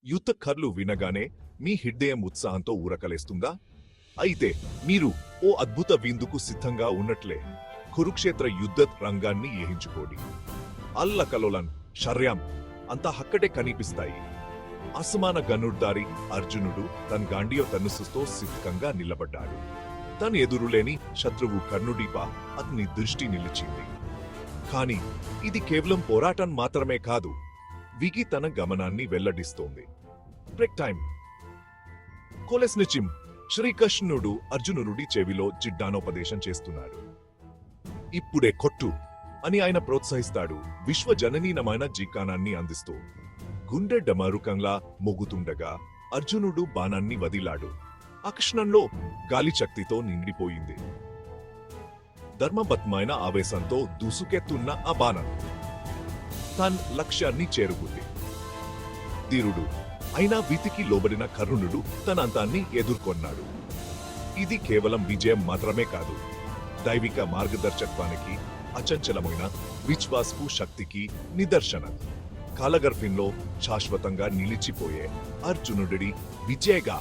యుద్ధ కర్లు వినగానే మీ హృదయం ఉత్సాహంతో ఊరకలేస్తుందా? అయితే మీరు ఓ అద్భుత విందుకు సిద్ధంగా ఉన్నట్లే. కురుక్షేత్ర యుద్ధ రంగాన్ని ఊహించుకోండి. అల్లకలోలన్ శర్యాం అంతా అక్కడే కనిపిస్తాయి. అసమాన గనుర్దారి అర్జునుడు తన గాండియో ధనుస్సుతో సిద్ధంగా నిలబడ్డాడు. తన ఎదురులేని శత్రువు కర్ణుడిపై అతని దృష్టి నిలిచింది. కాని ఇది కేవలం పోరాటం మాత్రమే కాదు. విగి తన గమనాన్ని వెల్లడిస్తోంది. Break time. కొలెస్నిచిం శ్రీకృష్ణుడు అర్జునుడి చెవిలో జిడ్డానోపదేశం చేస్తున్నాడు. ఇప్పుడే కొట్టు అని ఆయన ప్రోత్సహిస్తాడు, విశ్వజననీయమైన జీకానాన్ని అందిస్తూ. గుండె డమరుకంలా మోగుతుండగా అర్జునుడు బాణాన్ని వదిలాడు. ఆ క్షణంలో గాలి శక్తితో నిండిపోయింది. ధర్మబద్ధమైన ఆవేశంతో దూసుకెత్తున్న ఆ బాణం తన లక్ష్యాన్ని చేరుకుంది. ధీరుడు అయినా వీతికి లోబడిన కర్ణుడు తన అంతాన్ని ఎదుర్కొన్నాడు. ఇది కేవలం విజయం మాత్రమే కాదు, దైవిక మార్గదర్శకత్వానికి, అచంచలమైన విశ్వాసపు శక్తికి నిదర్శనం. కాలగర్భంలో శాశ్వతంగా నిలిచిపోయే అర్జునుడి విజయగా